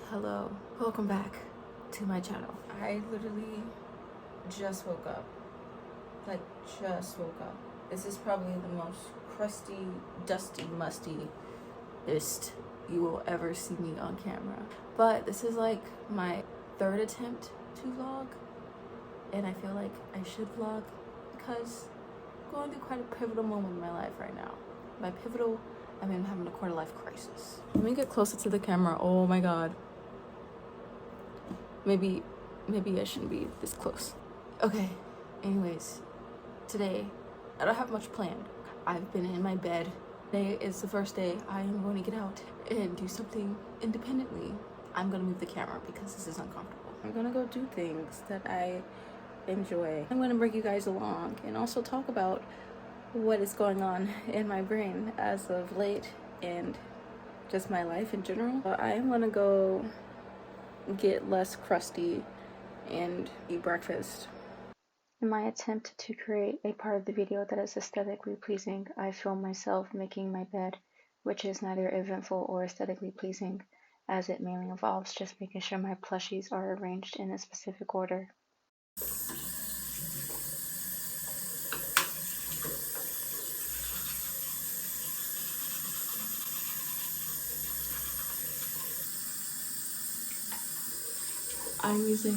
Hello, welcome back to my channel. I literally just woke up. Like, just woke up. This is probably the most crusty, dusty, mustiest you will ever see me on camera. But this is like my third attempt to vlog, and I feel like I should vlog because I'm going through quite a pivotal moment in my life right now. By pivotal, I mean I'm having a quarter life crisis. Let me get closer to the camera. Oh my god. Maybe I shouldn't be this close. Okay, anyways, today I don't have much planned. I've been in my bed. Today is the first day I am going to get out and do something independently. I'm gonna move the camera because this is uncomfortable. I'm gonna go do things that I enjoy. I'm gonna bring you guys along and also talk about what is going on in my brain as of late and just my life in general. I am gonna go get less crusty and eat breakfast. In my attempt to create a part of the video that is aesthetically pleasing, I film myself making my bed, which is neither eventful or aesthetically pleasing, as it mainly involves just making sure my plushies are arranged in a specific order. I'm using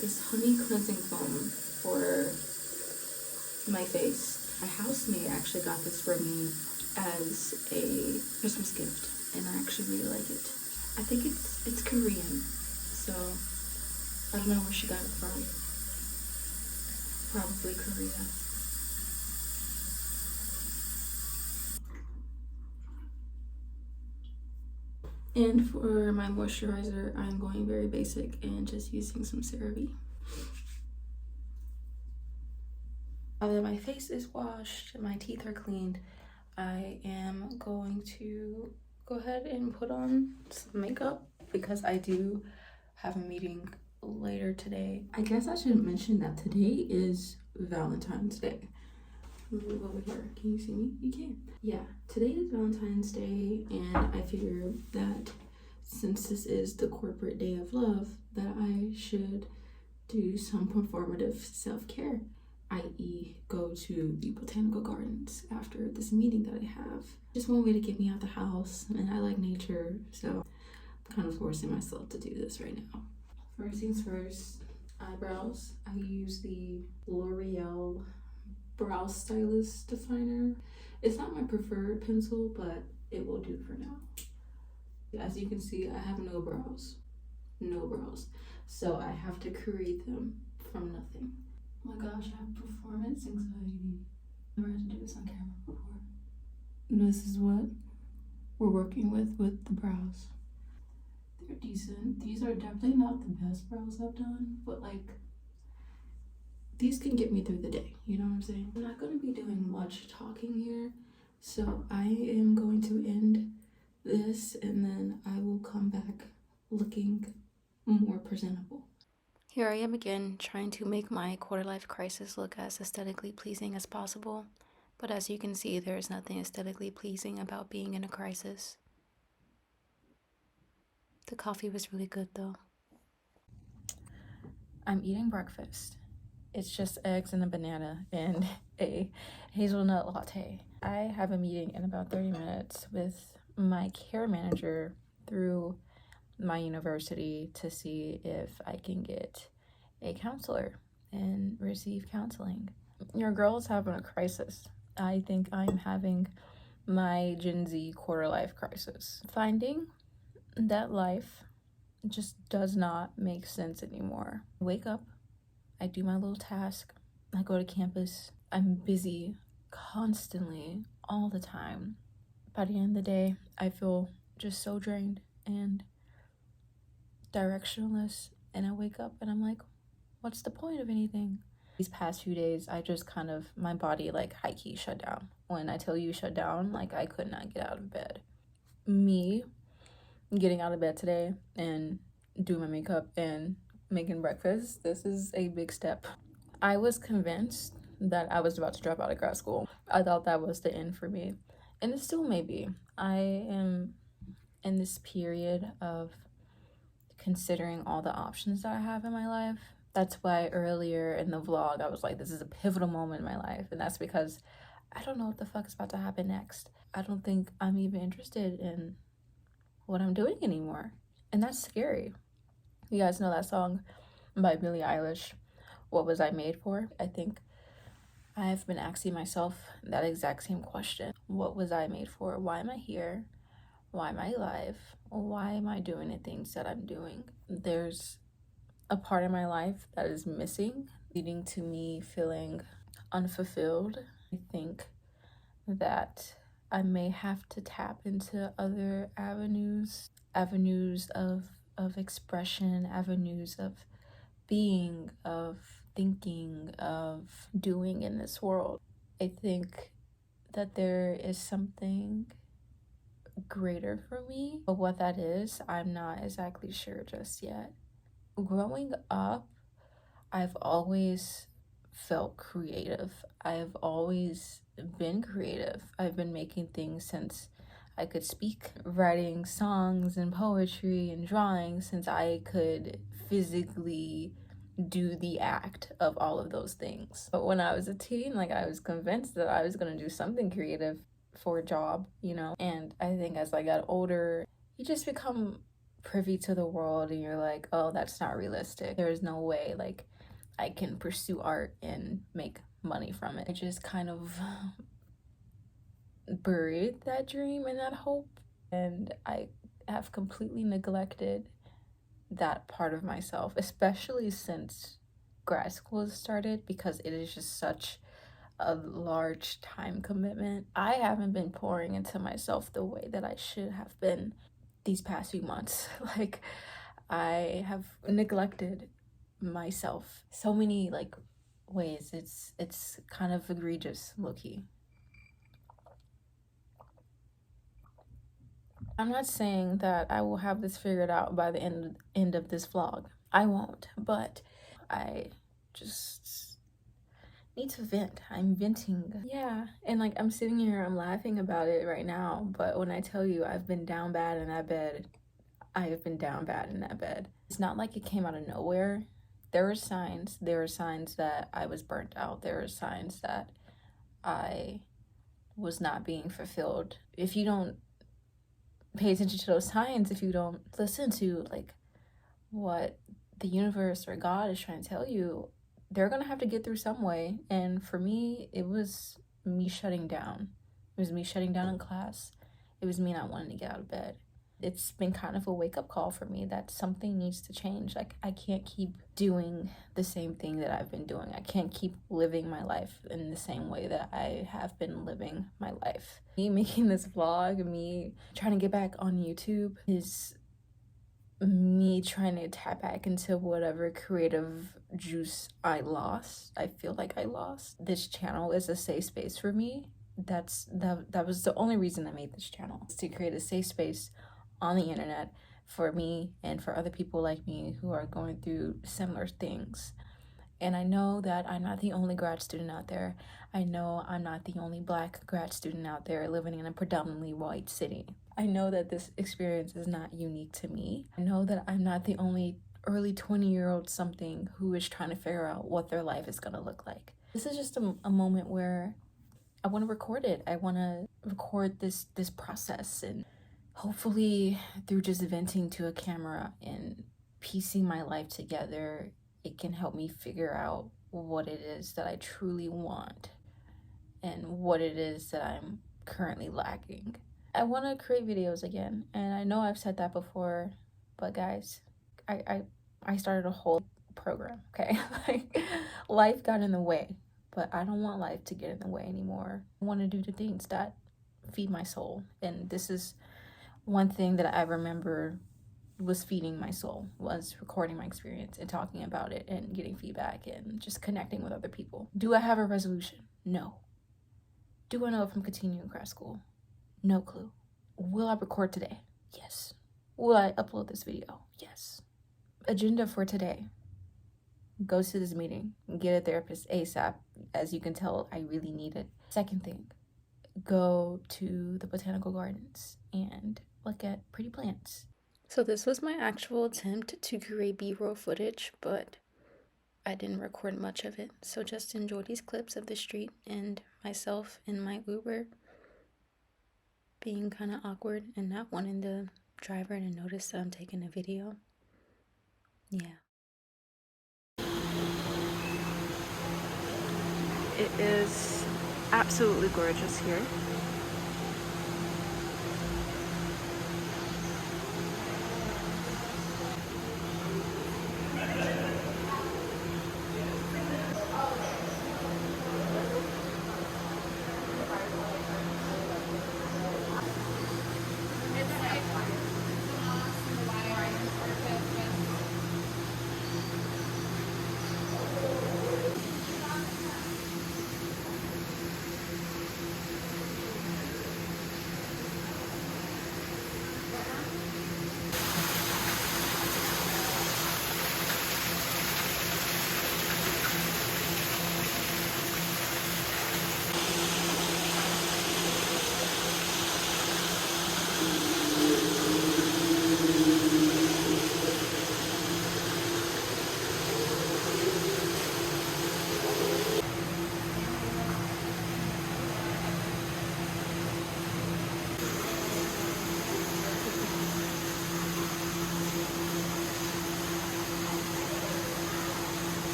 this honey cleansing foam for my face. My housemate actually got this for me as a Christmas gift, and I actually really like it. I think it's Korean, so I don't know where she got it from. Probably Korea. And for my moisturizer, I'm going very basic and just using some CeraVe. Now that my face is washed, my teeth are cleaned, I am going to go ahead and put on some makeup because I do have a meeting later today. I guess I should mention that today is Valentine's Day. Move over here. Can you see me? You can. Yeah, today is Valentine's Day, and I figured that since this is the corporate day of love, that I should do some performative self-care, i.e. go to the botanical gardens after this meeting that I have. Just one way to get me out the house, and I like nature, so I'm kind of forcing myself to do this right now. First things first, eyebrows. I use the L'Oreal Brow Stylist Definer. It's not my preferred pencil, but it will do for now. As you can see, I have no brows. No brows. So I have to create them from nothing. Oh my gosh, I have performance anxiety. Never had to do this on camera before. This is what we're working with the brows. They're decent. These are definitely not the best brows I've done, but like, these can get me through the day, you know what I'm saying? I'm not going to be doing much talking here, so I am going to end this and then I will come back looking more presentable. Here I am again, trying to make my quarter-life crisis look as aesthetically pleasing as possible, but as you can see, there is nothing aesthetically pleasing about being in a crisis. The coffee was really good though. I'm eating breakfast. It's just eggs and a banana and a hazelnut latte. I have a meeting in about 30 minutes with my care manager through my university to see if I can get a counselor and receive counseling. Your girl is having a crisis. I think I'm having my Gen Z quarter life crisis. Finding that life just does not make sense anymore. I wake up, I do my little task, I go to campus, I'm busy constantly, all the time. By the end of the day, I feel just so drained and directionless, and I wake up and I'm like, what's the point of anything? These past few days, I just kind of, my body like high-key shut down. When I tell you shut down, like I could not get out of bed. Me getting out of bed today and doing my makeup and making breakfast, this is a big step. I was convinced that I was about to drop out of grad school. I thought that was the end for me, and it still may be. I am in this period of considering all the options that I have in my life. That's why earlier in the vlog, I was like, this is a pivotal moment in my life. And that's because I don't know what the fuck is about to happen next. I don't think I'm even interested in what I'm doing anymore. And that's scary. You guys know that song by Billie Eilish, What Was I Made For? I think I've been asking myself that exact same question. What was I made for? Why am I here? Why am I alive? Why am I doing the things that I'm doing? There's a part of my life that is missing, leading to me feeling unfulfilled. I think that I may have to tap into other avenues of expression, avenues of being, of thinking, of doing in this world. I think that there is something greater for me, but what that is, I'm not exactly sure just yet. Growing up, I've always felt creative. I've always been creative. I've been making things since I could speak, writing songs and poetry and drawing since I could physically do the act of all of those things. But when I was a teen, like, I was convinced that I was gonna do something creative for a job, you know? And I think as I got older, you just become privy to the world and you're like, oh, that's not realistic. There is no way, like, I can pursue art and make money from it. I just kind of buried that dream and that hope, and I have completely neglected that part of myself, especially since grad school has started, because it is just such a large time commitment. I haven't been pouring into myself the way that I should have been these past few months. Like, I have neglected myself so many like ways. It's kind of egregious, low-key. I'm not saying that I will have this figured out by the end of this vlog. I won't, but I just need to vent. I'm venting. Yeah, and like, I'm sitting here, I'm laughing about it right now, but when I tell you I've been down bad in that bed, I have been down bad in that bed. It's not like it came out of nowhere. There were signs. There were signs that I was burnt out. There were signs that I was not being fulfilled. If you don't pay attention to those signs, if you don't listen to like what the universe or God is trying to tell you, they're gonna have to get through some way. And for me, it was me shutting down. It was me shutting down in class. It was me not wanting to get out of bed. It's been kind of a wake-up call for me that something needs to change. Like, I can't keep doing the same thing that I've been doing. I can't keep living my life in the same way that I have been living my life. Me making this vlog, me trying to get back on YouTube is me trying to tap back into whatever creative juice I lost. I feel like I lost. This channel is a safe space for me. That was the only reason I made this channel, is to create a safe space on the internet for me and for other people like me who are going through similar things. And I know that I'm not the only grad student out there. I know I'm not the only Black grad student out there living in a predominantly white city. I know that this experience is not unique to me. I know that I'm not the only early 20-year-old something who is trying to figure out what their life is gonna look like. This is just a moment where I want to record it. I want to record this process, and hopefully through just venting to a camera and piecing my life together, it can help me figure out what it is that I truly want and what it is that I'm currently lacking. I want to create videos again, and I know I've said that before, but guys, I started a whole program, okay? Like, life got in the way, but I don't want life to get in the way anymore. I want to do the things that feed my soul, and this is one thing that I remember was feeding my soul, was recording my experience and talking about it and getting feedback and just connecting with other people. Do I have a resolution? No. Do I know if I'm continuing grad school? No clue. Will I record today? Yes. Will I upload this video? Yes. Agenda for today: go to this meeting, get a therapist ASAP. As you can tell, I really need it. Second thing, go to the botanical gardens and look at pretty plants. So this was my actual attempt to create B-roll footage, but I didn't record much of it. So just enjoy these clips of the street and myself in my Uber being kind of awkward and not wanting the driver to notice that I'm taking a video. Yeah. It is absolutely gorgeous here.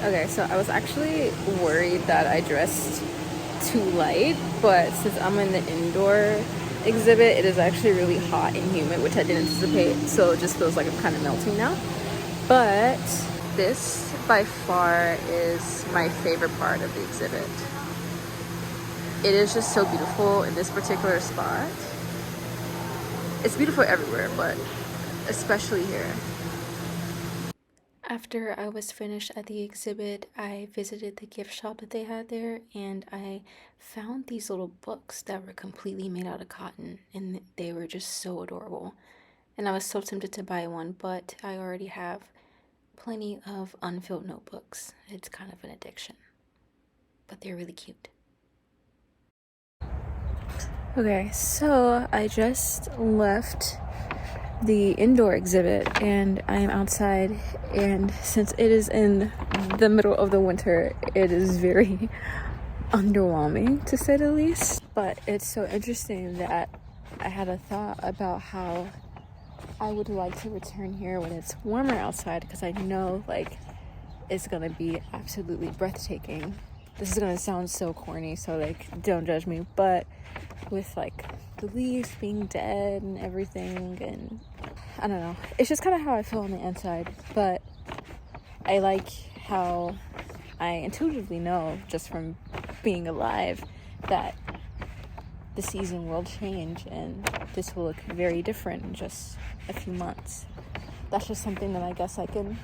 Okay, so I was actually worried that I dressed too light, but since I'm in the indoor exhibit, it is actually really hot and humid, which I didn't anticipate, so it just feels like I'm kind of melting now. But this, by far, is my favorite part of the exhibit. It is just so beautiful in this particular spot. It's beautiful everywhere, but especially here. After I was finished at the exhibit, I visited the gift shop that they had there, and I found these little books that were completely made out of cotton, and they were just so adorable. And I was so tempted to buy one, but I already have plenty of unfilled notebooks. It's kind of an addiction, but they're really cute. Okay, so I just left the indoor exhibit and I am outside, and since it is in the middle of the winter, it is very underwhelming to say the least. But it's so interesting that I had a thought about how I would like to return here when it's warmer outside, because I know like it's gonna be absolutely breathtaking. This is gonna sound so corny, so like don't judge me, but with like the leaves being dead and everything, and I don't know, it's just kind of how I feel on the inside. But I like how I intuitively know, just from being alive, that the season will change and this will look very different in just a few months. That's just something that I guess I can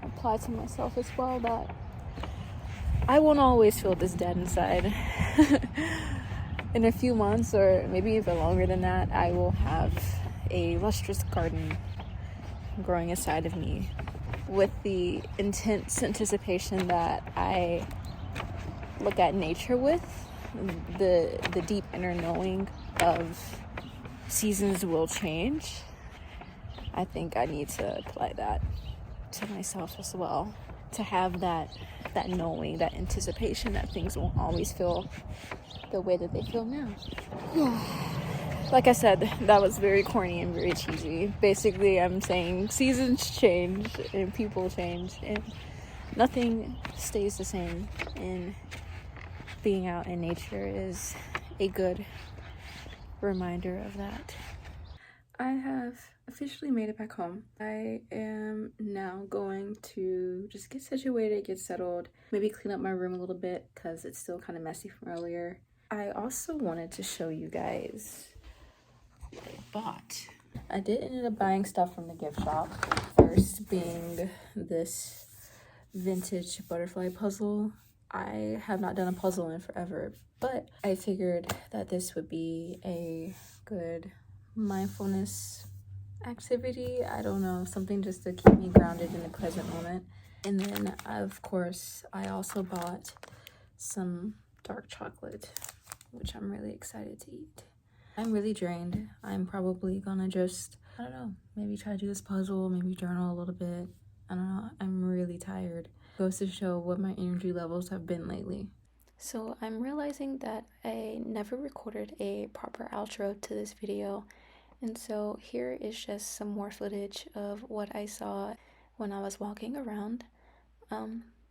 apply to myself as well, that I won't always feel this dead inside. In a few months, or maybe even longer than that, I will have a lustrous garden growing inside of me with the intense anticipation that I look at nature with, the deep inner knowing of seasons will change. I think I need to apply that to myself as well, to have that knowing, that anticipation that things won't always feel the way that they feel now. Like I said, that was very corny and very cheesy. Basically, I'm saying seasons change and people change and nothing stays the same, and being out in nature is a good reminder of that. I have officially made it back home. I am now going to just get situated, get settled, maybe clean up my room a little bit because it's still kind of messy from earlier. I also wanted to show you guys what I bought. I did end up buying stuff from the gift shop. First being this vintage butterfly puzzle. I have not done a puzzle in forever, but I figured that this would be a good mindfulness activity. I don't know, something just to keep me grounded in the present moment. And then, of course, I also bought some dark chocolate, which I'm really excited to eat. I'm really drained. I'm probably gonna just, I don't know, maybe try to do this puzzle, maybe journal a little bit. I don't know, I'm really tired. Goes to show what my energy levels have been lately. So I'm realizing that I never recorded a proper outro to this video. And so here is just some more footage of what I saw when I was walking around.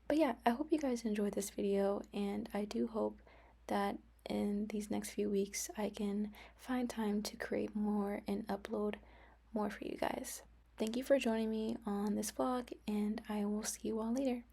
But yeah, I hope you guys enjoyed this video, and I do hope that in these next few weeks I can find time to create more and upload more for you guys. Thank you for joining me on this vlog, and I will see you all later.